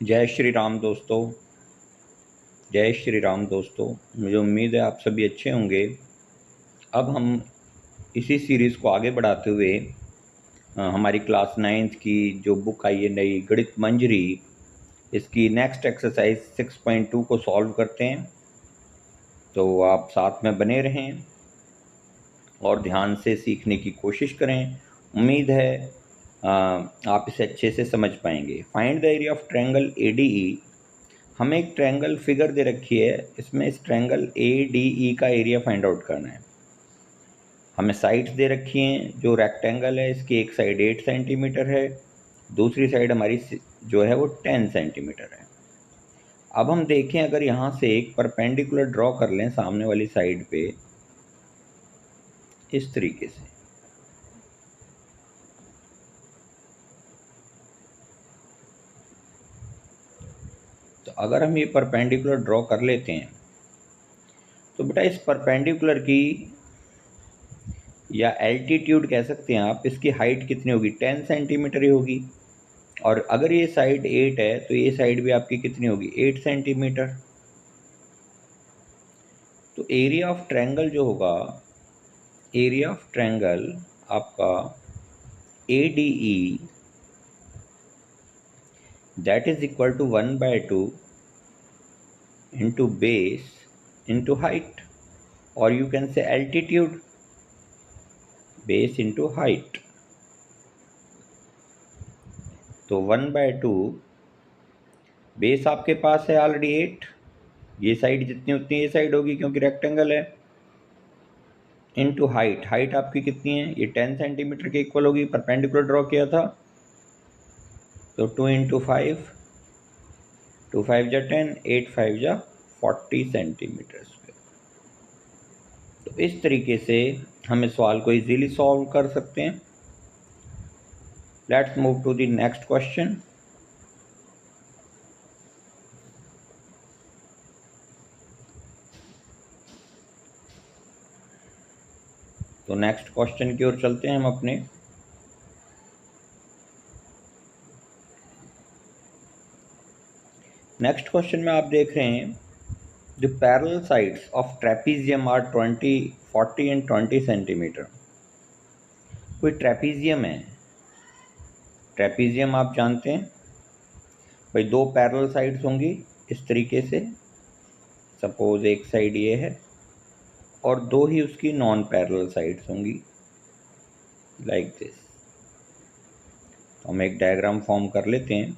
जय श्री राम दोस्तों। जय श्री राम दोस्तों। मुझे उम्मीद है आप सभी अच्छे होंगे। अब हम इसी सीरीज़ को आगे बढ़ाते हुए हमारी क्लास 9th की जो बुक आई है नई गणित मंजरी, इसकी नेक्स्ट एक्सरसाइज 6.2 को सॉल्व करते हैं। तो आप साथ में बने रहें और ध्यान से सीखने की कोशिश करें। उम्मीद है आप इसे अच्छे से समझ पाएंगे। Find the area of triangle ADE। हमें एक ट्रायंगल फिगर दे रखी है, इसमें इस ट्रायंगल ADE का एरिया फाइंड आउट करना है। हमें साइड्स दे रखी हैं। जो रेक्टेंगल है इसकी एक साइड 8 सेंटीमीटर है, दूसरी साइड हमारी जो है वो 10 सेंटीमीटर है। अब हम देखें, अगर यहाँ से एक परपेंडिकुलर ड्रॉ कर लें सामने वाली साइड पे इस तरीके से, तो अगर हम ये परपेंडिकुलर ड्रॉ कर लेते हैं तो बेटा इस परपेंडिकुलर की या एल्टीट्यूड कह सकते हैं आप, इसकी हाइट कितनी होगी? 10 सेंटीमीटर ही होगी। और अगर ये साइड 8 है तो ये साइड भी आपकी कितनी होगी? 8 सेंटीमीटर। तो एरिया ऑफ ट्रायंगल जो होगा, एरिया ऑफ ट्रायंगल आपका ADE that is equal to 1/2 into base into height, और you can say altitude, base into height. तो 1/2 बेस आपके पास है ऑलरेडी 8, ये साइड जितनी उतनी ये साइड होगी क्योंकि रेक्टेंगल है, इनटू हाइट। हाइट आपकी कितनी है? ये 10 सेंटीमीटर के इक्वल होगी, परपेंडिकुलर ड्रॉ किया था। तो 2 इंटू 5, 2 5 जा 10, 8 5 जा 40 सेंटीमीटर स्क्वायर। तो इस तरीके से हम इस सवाल को इजीली सॉल्व कर सकते हैं। Let's move to the next question. तो नेक्स्ट क्वेश्चन की ओर चलते हैं हम अपने। नेक्स्ट क्वेश्चन में आप देख रहे हैं, the parallel sides of trapezium are 20, 40 and 20 centimetre. कोई ट्रेपीजियम है, ट्रेपीजियम आप जानते हैं भाई, दो पैरेलल साइड्स होंगी इस तरीके से। सपोज एक साइड ये है और दो ही उसकी नॉन पैरेलल साइड्स होंगी लाइक दिस। तो हम एक डायग्राम फॉर्म कर लेते हैं।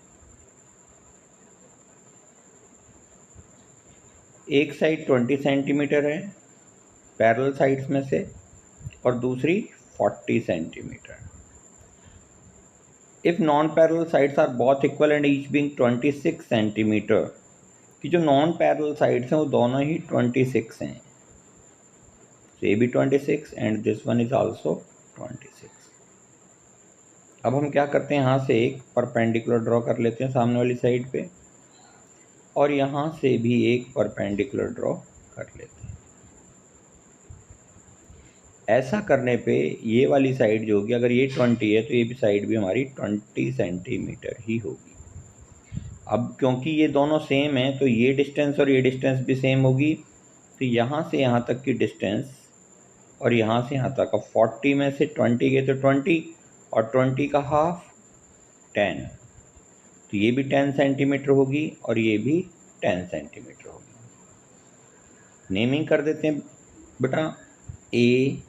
एक साइड 20 सेंटीमीटर है पैरेलल साइड्स में से, और दूसरी 40 centimetre. If non parallel sides are both equal and each being 26 centimetre, कि जो नॉन पैरेलल साइड्स हैं वो दोनों ही 26 हैं। So, ये भी 26 and this one is also 26। अब हम क्या करते हैं, यहाँ से एक परपेंडिकुलर ड्रॉ कर लेते हैं सामने वाली साइड पे, और यहाँ से भी एक परपेंडिकुलर ड्रॉ कर लेते हैं। ऐसा करने पे ये वाली साइड जो होगी, अगर ये 20 है तो ये भी साइड भी हमारी 20 सेंटीमीटर ही होगी। अब क्योंकि ये दोनों सेम हैं तो ये डिस्टेंस और ये डिस्टेंस भी सेम होगी। तो यहाँ से यहाँ तक की डिस्टेंस और यहाँ से यहाँ तक, अब 40 में से 20 गए तो 20, और 20 का हाफ 10, तो ये भी 10 सेंटीमीटर होगी और ये भी 10 सेंटीमीटर होगी। नेमिंग कर देते हैं बेटा, ABCDEF।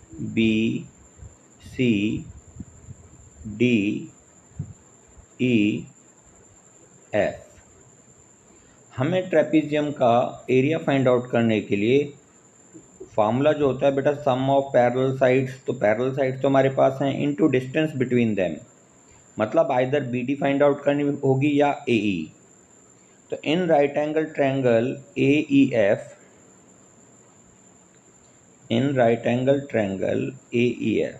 हमें ट्रेपीजियम का एरिया फाइंड आउट करने के लिए फार्मूला जो होता है बेटा, सम ऑफ पैरेलल साइड्स। तो पैरेलल साइड्स तो हमारे पास हैं इनटू डिस्टेंस बिटवीन देम, मतलब आइदर BD फाइंड आउट करनी होगी या AE। तो in right angle triangle AEF, in right angle triangle AEF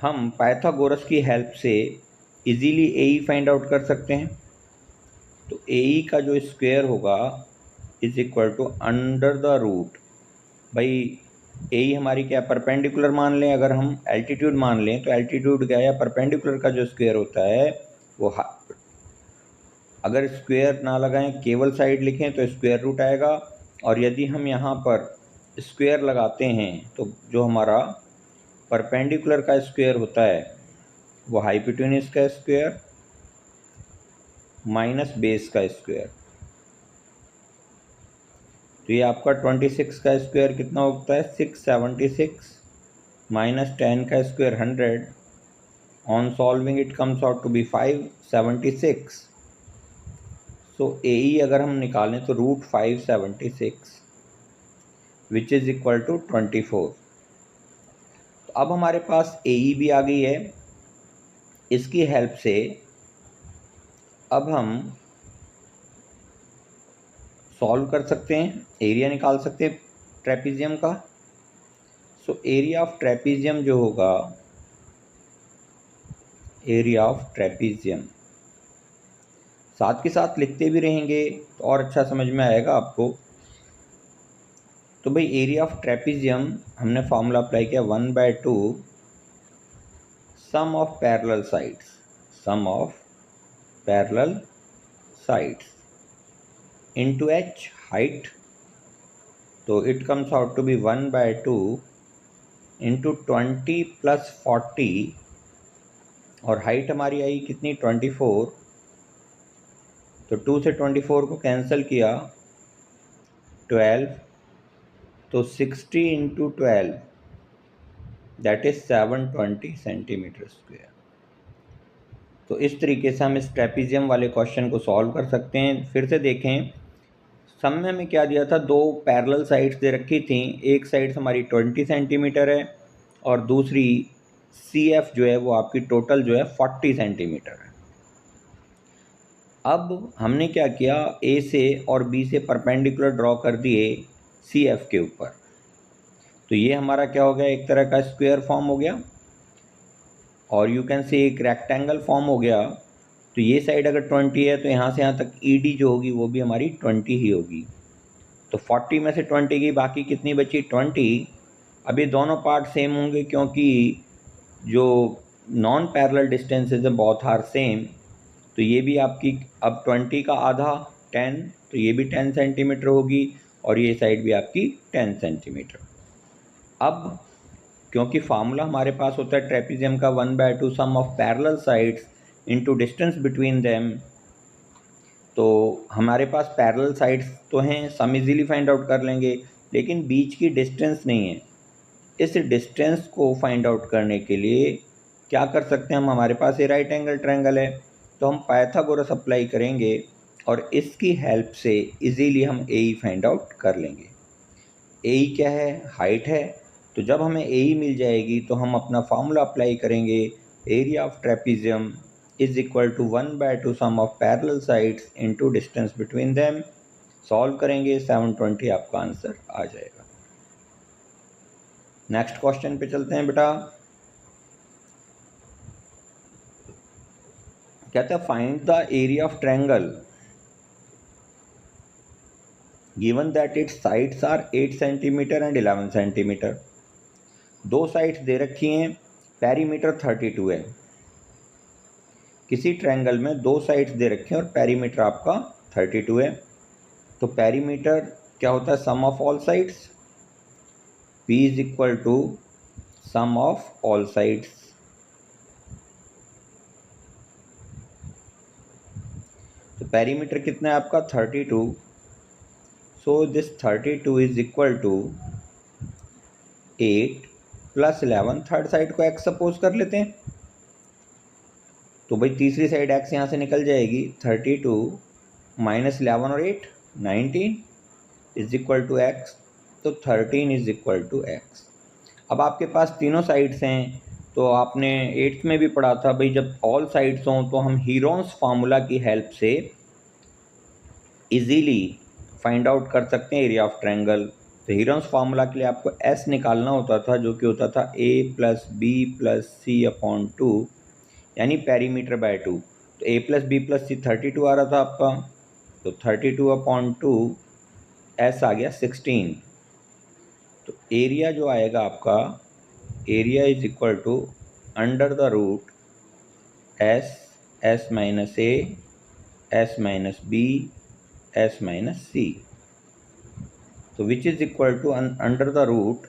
हम पाइथागोरस की हेल्प से इजीली AE फाइंड आउट कर सकते हैं। तो AE का जो स्क्वायर होगा is equal to under the root, भाई AE हमारी क्या परपेंडिकुलर मान लें, अगर हम एल्टीट्यूड मान लें तो एल्टीट्यूड क्या है, परपेंडिकुलर का जो स्क्वायर होता है वो अगर स्क्वायर ना लगाएं, केवल साइड लिखें तो स्क्वायर रूट आएगा, और यदि हम यहाँ पर स्क्वायर लगाते हैं तो जो हमारा परपेंडिकुलर का स्क्वायर होता है वो हाइपोटेन्यूज का स्क्वायर माइनस बेस का स्क्वायर। तो ये आपका 26 का स्क्वायर कितना होता है, 676 माइनस 10 का square 100, on solving it comes out to be 576। So AE अगर हम निकालें तो root 576 which is equal to 24। तो अब हमारे पास AE भी आ गई है। इसकी हेल्प से अब हम सॉल्व कर सकते हैं, एरिया निकाल सकते हैं ट्रेपीजियम का। सो एरिया ऑफ ट्रेपीजियम जो होगा, एरिया ऑफ ट्रेपीजियम साथ के साथ लिखते भी रहेंगे तो और अच्छा समझ में आएगा आपको। तो भाई एरिया ऑफ ट्रेपीजियम हमने फॉर्मूला अप्लाई किया 1/2 sum of parallel sides, sum of parallel sides into h height, तो it comes out to be 1/2 into 20 plus 40, और हाइट हमारी आई कितनी 24, तो 2 से 24 को कैंसिल किया 12, तो 60 into 12 that is 720 centimetre square. तो इस तरीके से हम इस ट्रेपीजियम वाले क्वेश्चन को सॉल्व कर सकते हैं। फिर से देखें, समय में क्या दिया था, दो पैरेलल साइड्स दे रखी थी, एक साइड हमारी 20 सेंटीमीटर है और दूसरी CF जो है वो आपकी टोटल जो है 40 सेंटीमीटर है। अब हमने क्या किया, A से और B से परपेंडिकुलर ड्रॉ कर दिए CF के ऊपर। तो ये हमारा क्या हो गया, एक तरह का स्क्वायर फॉर्म हो गया, और यू कैन से एक रेक्टेंगल फॉर्म हो गया। तो ये साइड अगर 20 है तो यहाँ से यहाँ तक ED जो होगी वो भी हमारी 20 ही होगी। तो 40 में से 20 की बाकी कितनी बची, 20। अब ये दोनों पार्ट सेम होंगे क्योंकि जो नॉन पैरेलल डिस्टेंसेज है बोथ आर सेम। तो ये भी आपकी अब 20 का आधा 10, तो ये भी 10 सेंटीमीटर होगी, और ये साइड भी आपकी 10 सेंटीमीटर। अब क्योंकि फार्मूला हमारे पास होता है ट्रेपीजियम का 1/2 sum of parallel sides into distance between them, तो हमारे पास पैरेलल साइड्स तो हैं, सम इजीली फाइंड आउट कर लेंगे, लेकिन बीच की डिस्टेंस नहीं है। इस डिस्टेंस को फाइंड आउट करने के लिए क्या कर सकते हैं हम, हमारे पास ये राइट एंगल ट्रायंगल है, तो हम पाइथागोरस अप्लाई करेंगे और इसकी हेल्प से इजीली हम AE फाइंड आउट कर लेंगे। AE क्या है, हाइट है। तो जब हमें AE मिल जाएगी तो हम अपना फार्मूला अप्लाई करेंगे, area of trapezium is equal to 1/2 sum of parallel sides into distance between them. Solve करेंगे 720 आपका आंसर आ जाएगा। नेक्स्ट क्वेश्चन पे चलते हैं बेटा। कहता है find the area of triangle given that its sides are 8 centimetre and 11 centimetre. दो साइड्स दे रखी हैं, पेरीमीटर 32 है। किसी ट्रायंगल में दो साइड्स दे रखे हैं और पेरीमीटर आपका 32 है। तो पेरीमीटर क्या होता है, sum of all sides, P is equal to sum of all sides. तो पेरीमीटर कितना है आपका 32, so this 32 is equal to 8 plus 11, third side को x सपोज कर लेते हैं, तो भाई तीसरी साइड x यहाँ से निकल जाएगी, 32 माइनस 11 और 8 19 इज इक्वल टू x, तो 13 इज इक्वल टू x। अब आपके पास तीनों साइड्स हैं, तो आपने 8th में भी पढ़ा था भाई जब ऑल साइड्स हों तो हम हीरोन्स फार्मूला की हेल्प से इजीली फाइंड आउट कर सकते हैं एरिया ऑफ ट्रायंगल। तो हीरोन्स फार्मूला के लिए आपको S निकालना होता था, जो कि होता था A plus B plus C upon 2, यानी पेरीमीटर बाय 2। तो A plus B plus C 32 आ रहा था आपका, तो 32 अपॉन 2 S आ गया 16। तो एरिया जो आएगा आपका, area is equal to under the root S minus A S minus B S minus C. तो which is equal to under the root,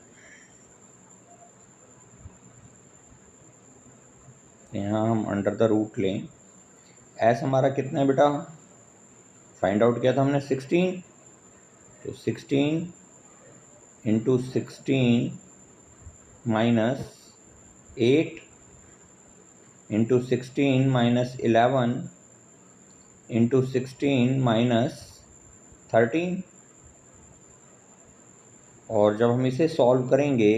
यहाँ हम अंडर द रूट लें, एस हमारा कितना है बेटा, फाइंड आउट किया था हमने 16, तो 16 into 16 minus 8 into 16 minus 11 into 16 minus 13। और जब हम इसे सॉल्व करेंगे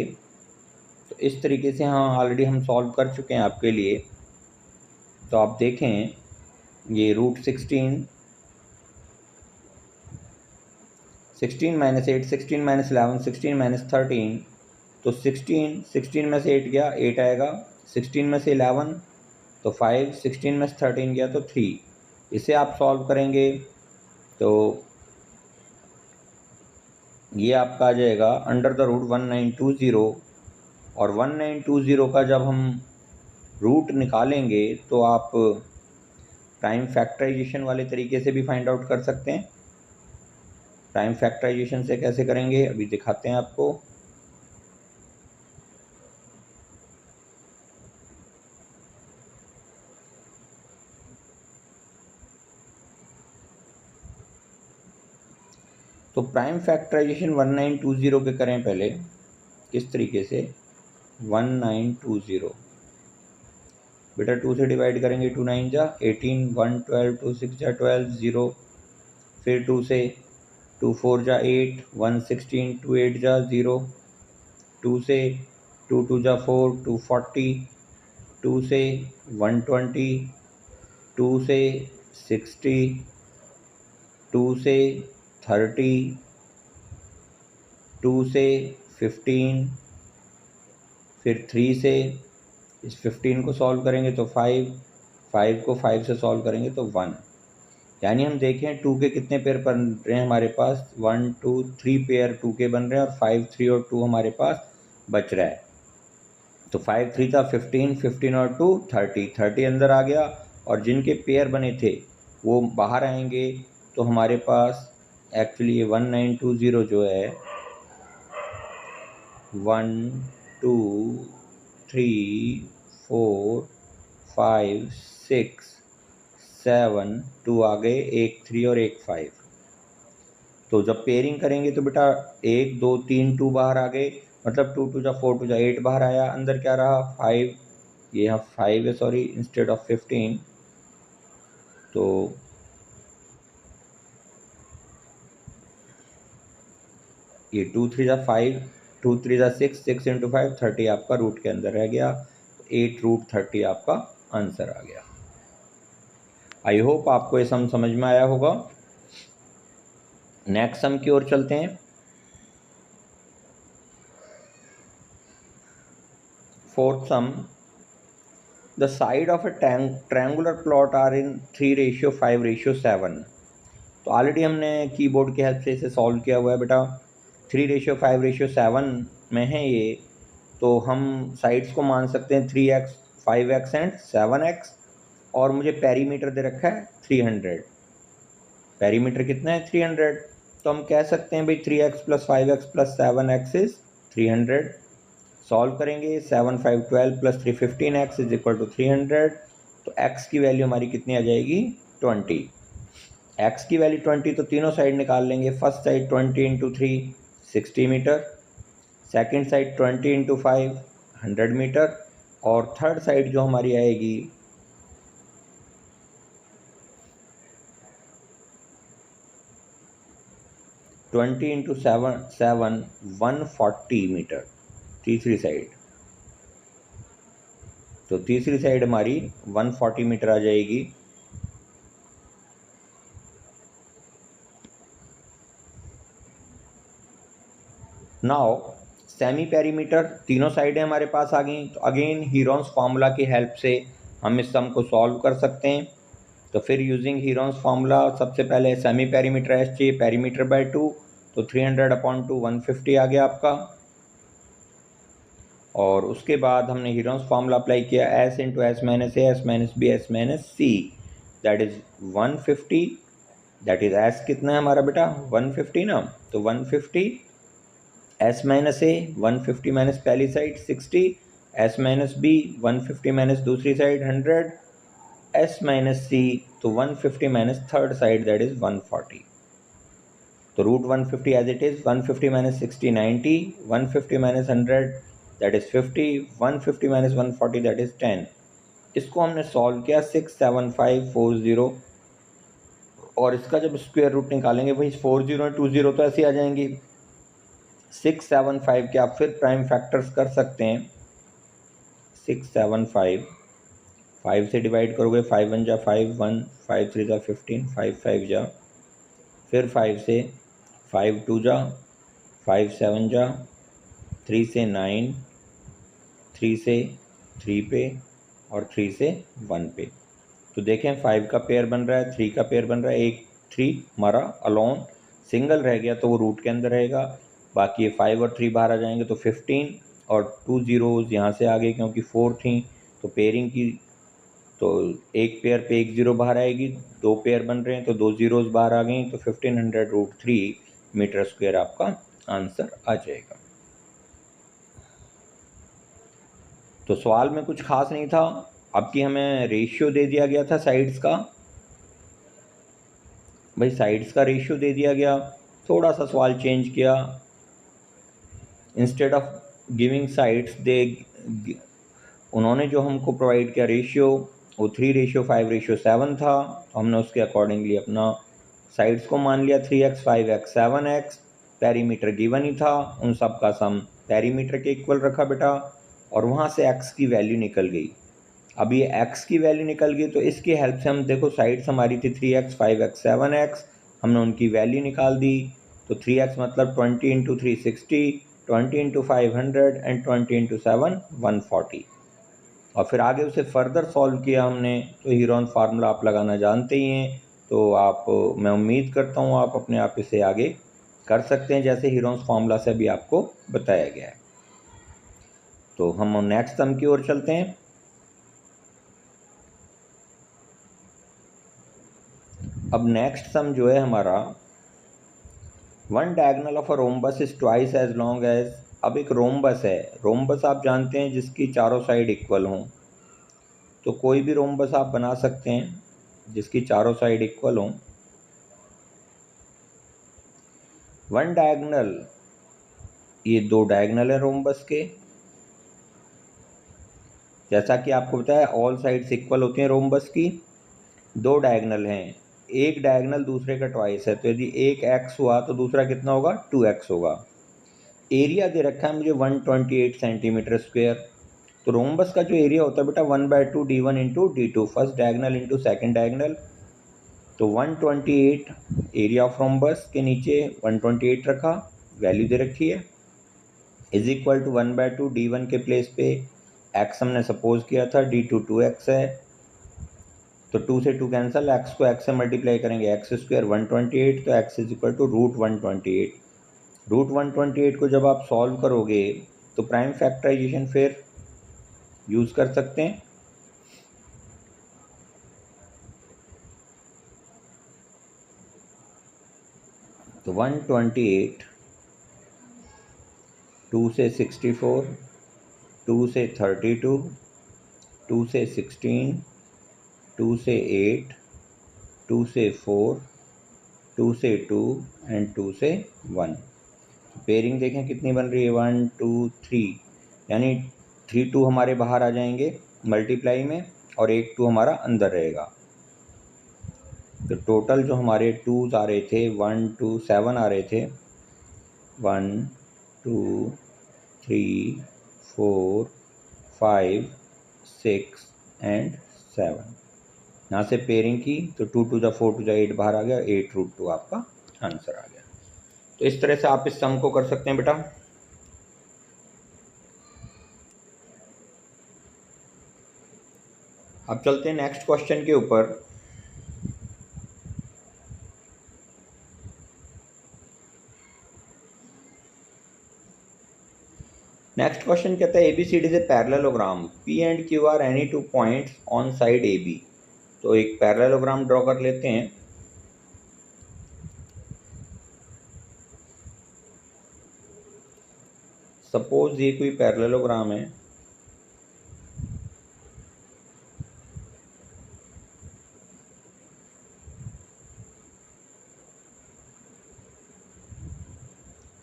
तो इस तरीके से, हाँ ऑलरेडी हम सॉल्व कर चुके हैं आपके लिए। तो आप देखें, ये रूट 16 माइनस 8, 16 माइनस 11, 16 माइनस 13, तो 16 में से 8 गया 8 आएगा, 16 में से 11 तो 5, 16 में से 13 गया तो 3। इसे आप सॉल्व करेंगे तो ये आपका आ जाएगा अंडर द रूट 1920। और 1920 का जब हम रूट निकालेंगे तो आप टाइम फैक्टराइजेशन वाले तरीके से भी फाइंड आउट कर सकते हैं। टाइम फैक्टराइजेशन से कैसे करेंगे अभी दिखाते हैं आपको। तो प्राइम फैक्टराइजेशन 1920 के करें पहले, किस तरीके से 1920 बेटा 2 से डिवाइड करेंगे, 2 9 जा 18, 1 12, 2 6 जा 12, 0, फिर 2 से 2 4 जा 8, 1 16, 2 8 जा 0, 2 से 2 2 जा 4, 2 40, 2 से 120, 2 से 60, 2 से 30, 2 से 15, फिर 3 से इस 15 को सॉल्व करेंगे तो 5, 5 को 5 से सॉल्व करेंगे तो 1। यानी हम देखें 2 के कितने पेयर बन रहे हैं हमारे पास, 1 2 3 पेयर 2 के बन रहे हैं, और 5 3 और 2 हमारे पास बच रहा है। तो 5 3 था 15, 15 और 2 30, 30 अंदर आ गया, और जिनके पेयर बने थे वो बाहर आएंगे। तो हमारे पास एक्चुअली ये 1920 जो है 1 2 3 4 5 6 7, 2 आ गए, एक 3 और एक 5। तो जब पेयरिंग करेंगे तो बेटा 1 2 3 2 बाहर आ गए, मतलब 2 2 जा 4 2 जा 8 बाहर आया, अंदर क्या रहा 5, ये यहाँ 5 है सॉरी इंस्टेड ऑफ 15। तो ये 2 3 जा 5, 2 3 जा 6, 6 इंटू 5 30 आपका रूट के अंदर रह गया, 8 रूट 30 आपका आंसर आ गया। आई होप आपको ये सम समझ में आया होगा। नेक्स्ट सम की ओर चलते हैं। Fourth sum, the side of a triangular plot are in 3:5:7। तो ऑलरेडी हमने कीबोर्ड की हेल्प से इसे सॉल्व किया हुआ है बेटा। 3:5:7 में है ये, तो हम साइड्स को मान सकते हैं 3x 5x एंड 7x, और मुझे पेरीमीटर दे रखा है 300। पेरीमीटर कितना है 300, तो हम कह सकते हैं भाई 3x + 5x + 7x is 300। Solve करेंगे 7 5 12 + 3 15x इज इक्वल टू 300। तो x की वैल्यू हमारी कितनी आ जाएगी 20। x की वैल्यू 20, तो तीनों साइड निकाल लेंगे। First side 20 into 3 60 metre, second side 20 into 5 100 metre, और थर्ड साइड जो हमारी आएगी 20 इंटू 7 140 मीटर तीसरी साइड। तो तीसरी साइड हमारी 140 मीटर आ जाएगी। नाउ सेमी पेरीमीटर, तीनों साइडें हमारे पास आ गई। तो अगेन हीरोन्स फार्मूला की हेल्प से हम इस सम को सॉल्व कर सकते हैं। तो फिर यूजिंग हीरोन्स फार्मूला, सबसे पहले सेमी पेरीमीटर एस चाहिए, पेरीमीटर बाय 2, तो 300/2 150 आ गया आपका। और उसके बाद हमने हीरोन्स फार्मूला अप्लाई किया, S into S minus A S minus B S minus C. That is 150, that is S कितना है हमारा बेटा 150 ना, तो 150 एस माइनस ए 150 माइनस पहली side 60, S minus B 150 minus दूसरी साइड 100, एस माइनस सी तो 150 minus third side that is 140। तो root 150 as it is 150 minus 60 90, 150 minus 100 that is 50, 150 minus 140 that is 10। इसको हमने सॉल्व किया 67540, और इसका जब स्क्वायर रूट निकालेंगे भाई 40 और 20 तो ऐसे आ जाएंगी। 675 के आप फिर प्राइम फैक्टर्स कर सकते हैं। 675 5 से डिवाइड करोगे 5 1 जा 5 1, 5 3 जा 15, 5 5 जा, फिर 5 से 5 2 जा, 5 7 जा, 3 से 9, 3 से 3 पे, और 3 से 1 पे। तो देखें 5 का पेयर बन रहा है, 3 का पेयर बन रहा है, एक 3 हमारा अलोन सिंगल रह गया तो वो रूट के अंदर रहेगा, बाकी ये 5 और 3 बाहर आ जाएंगे तो 15, और 2 जीरोज़ यहाँ से आ गए क्योंकि 4 थी तो पेयरिंग की, तो एक पेयर पे एक ज़ीरो बाहर आएगी, दो पेयर बन रहे हैं तो दो ज़ीरोज़ बाहर आ गई, तो 1500√3 मीटर स्क्वायर आपका आंसर आ जाएगा। तो सवाल में कुछ खास नहीं था, अब कि हमें रेशियो दे दिया गया था साइड्स का, भाई साइड्स का रेशियो दे दिया गया, थोड़ा सा सवाल चेंज किया, इंस्टेड ऑफ गिविंग साइड्स दे उन्होंने जो हमको प्रोवाइड किया रेशियो वो 3:5:7 था, तो हमने उसके अकॉर्डिंगली अपना साइड्स को मान लिया 3x 5x 7x, perimeter given ही था, उन सब का सम पेरीमीटर के इक्वल रखा बेटा, और वहाँ से x की वैल्यू निकल गई। अब ये x की वैल्यू निकल गई तो इसकी हेल्प से हम देखो साइड्स हमारी थी 3x 5x 7x, हमने उनकी वैल्यू निकाल दी, तो 3x मतलब 20 × 3 60, 20 × 500 एंड 20 × 7 140, और फिर आगे उसे फर्दर सॉल्व किया हमने, तो हीरोन फार्मूला आप लगाना जानते ही हैं, तो आप मैं उम्मीद करता हूँ आप अपने आप इसे आगे कर सकते हैं जैसे हीरोन्स फार्मूला से भी आपको बताया गया है। तो हम नेक्स्ट सम की ओर चलते हैं। अब नेक्स्ट सम जो है हमारा, one diagonal of a rhombus is twice as long as, अब एक रोम्बस है, रोम्बस आप जानते हैं जिसकी चारों साइड इक्वल हों, तो कोई भी रोम्बस आप बना सकते हैं जिसकी चारों साइड इक्वल हों। वन डायगोनल, ये दो डायगोनल है रोम्बस के, जैसा कि आपको बताया ऑल साइड्स इक्वल होती हैं रोम्बस की, दो डायगोनल हैं, एक डायगोनल दूसरे का ट्वाइस है, तो यदि एक x हुआ तो दूसरा कितना होगा 2x होगा। एरिया दे रखा है मुझे 128 सेंटीमीटर स्क्वायर, तो रोम्बस का जो एरिया होता है बेटा 1/2 d1 into d2, first diagonal into second diagonal, तो 128 एरिया ऑफ रोम्बस के नीचे 128 रखा, वैल्यू दे रखी है, इज इक्वल टू 1/2 d1 के प्लेस पे x हमने सपोज किया था, d2 2x है, तो 2 से 2 कैंसिल, x को x से मल्टीप्लाई करेंगे x स्क्वायर 128, तो x इज इक्वल टू √128। √128 को जब आप सॉल्व करोगे तो प्राइम फैक्टराइजेशन फिर यूज़ कर सकते हैं। तो 128, 2 से 64, 2 से 32, 2 से 16, 2 से 8, 2 से 4, 2 से 2 एंड 2 से 1। पेयरिंग देखें कितनी बन रही है 1 2 3, यानी 3 2 हमारे बाहर आ जाएंगे मल्टीप्लाई में, और एक 2 हमारा अंदर रहेगा, तो टोटल जो हमारे 2s आ रहे थे 1 2 7 आ रहे थे, 1 2 3 4 5 6 एंड 7, यहाँ से पेयरिंग की तो 2 2 जा 4 2 जा 8 बाहर आ गया, 8√2 आपका आंसर आ गया। तो इस तरह से आप इस सम को कर सकते हैं बेटा। अब चलते हैं नेक्स्ट क्वेश्चन के ऊपर। नेक्स्ट क्वेश्चन कहता है ABCD is a parallelogram, P and Q are any two points on side AB, तो एक पैरेललोग्राम ड्रॉ कर लेते हैं। सपोज ये कोई पैरेललोग्राम है,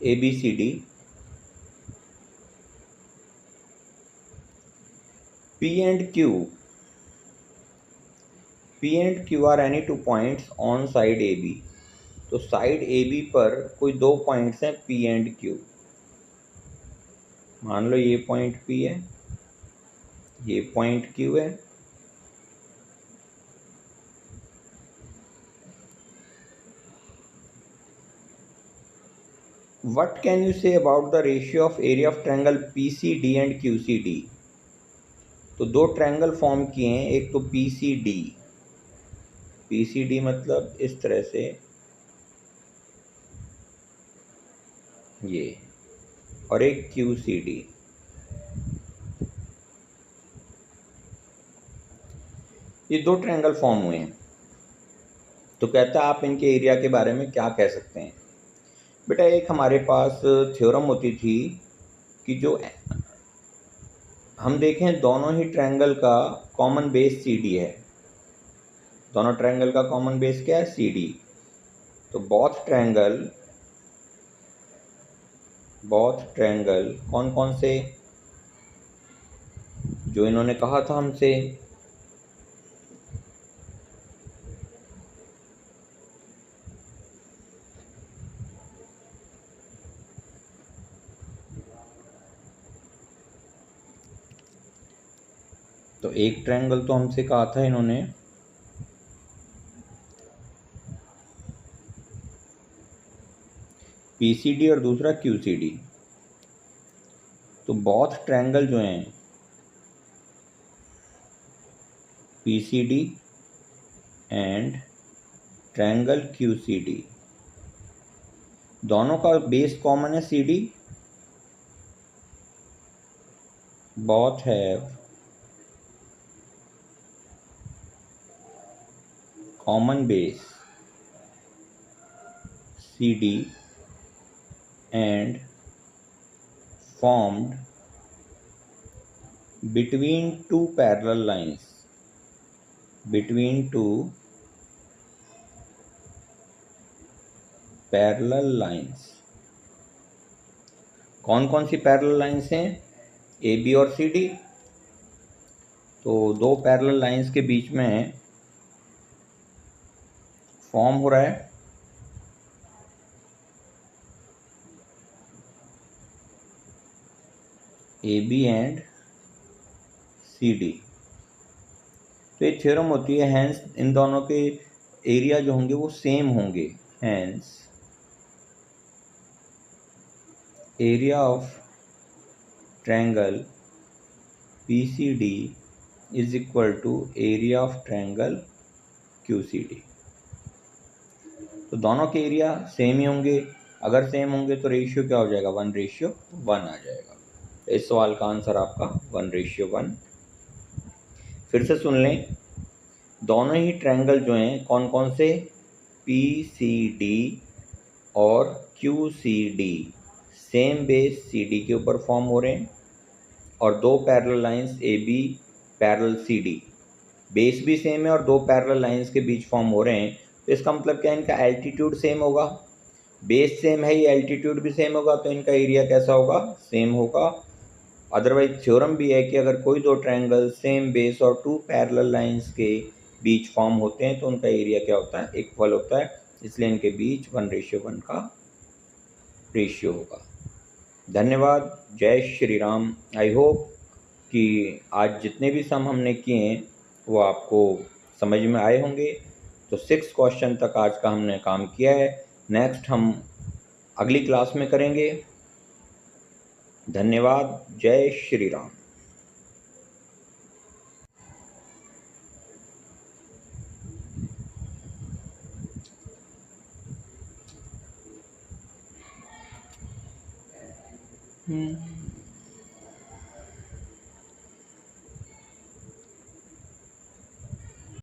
ABCD, P and Q are any two points on side AB। तो साइड AB पर कोई दो पॉइंट्स हैं P and Q। मान लो ये पॉइंट P है, ये पॉइंट Q है। What can you say about the ratio of area of triangle PCD and QCD? तो दो ट्रायंगल फॉर्म किए हैं, एक तो PCD मतलब इस तरह से ये, और एक QCD। ये दो ट्रायंगल फॉर्म हुए हैं। तो कहता है आप इनके एरिया के बारे में क्या कह सकते हैं। बेटा एक हमारे पास थ्योरम होती थी कि जो हम देखें दोनों ही ट्रायंगल का कॉमन बेस CD है। दोनों ट्रायंगल का कॉमन बेस क्या है? CD। तो बोथ ट्रायंगल कौन कौन से, जो इन्होंने कहा था हमसे, तो एक ट्रायंगल तो हमसे कहा था इन्होंने PCD और दूसरा QCD। तो बोथ ट्रायंगल जो हैं PCD एंड ट्रायंगल QCD, दोनों का बेस कॉमन है CD। Both have common base CD and formed between two parallel lines, कौन कौन सी पैरेलल लाइंस हैं? AB और CD। तो दो पैरेलल लाइंस के बीच में फॉर्म हो रहा है AB एंड CD। तो ये थ्योरम होती है, हैंस इन दोनों के एरिया जो होंगे वो सेम होंगे। Hence area of triangle PCD is equal to area of triangle QCD। तो दोनों के एरिया सेम ही होंगे। अगर सेम होंगे तो रेशियो क्या हो जाएगा? 1:1 आ जाएगा। तो इस सवाल का आंसर आपका 1:1। फिर से सुन लें, दोनों ही ट्रायंगल जो हैं कौन कौन से? PCD और QCD सेम बेस CD के ऊपर फॉर्म हो रहे हैं, और दो parallel lines AB parallel CD, base भी सेम है और दो पैरेलल लाइंस के बीच फॉर्म हो रहे हैं। तो इसका मतलब क्या है? इनका एल्टीट्यूड सेम होगा। बेस सेम है, ये एल्टीट्यूड भी सेम होगा, तो इनका एरिया कैसा होगा? सेम होगा। अदरवाइज थ्योरम भी है कि अगर कोई दो ट्रायंगल सेम बेस और टू पैरेलल लाइंस के बीच फॉर्म होते हैं तो उनका एरिया क्या होता है? इक्वल होता है। इसलिए इनके बीच 1:1 का रेशियो होगा। धन्यवाद। जय श्री राम। आई होप कि आज जितने भी सम हमने किए हैं वो आपको समझ में आए होंगे। तो 6 क्वेश्चन तक आज का हमने काम किया है। नेक्स्ट हम अगली क्लास में करेंगे। धन्यवाद। जय श्री राम।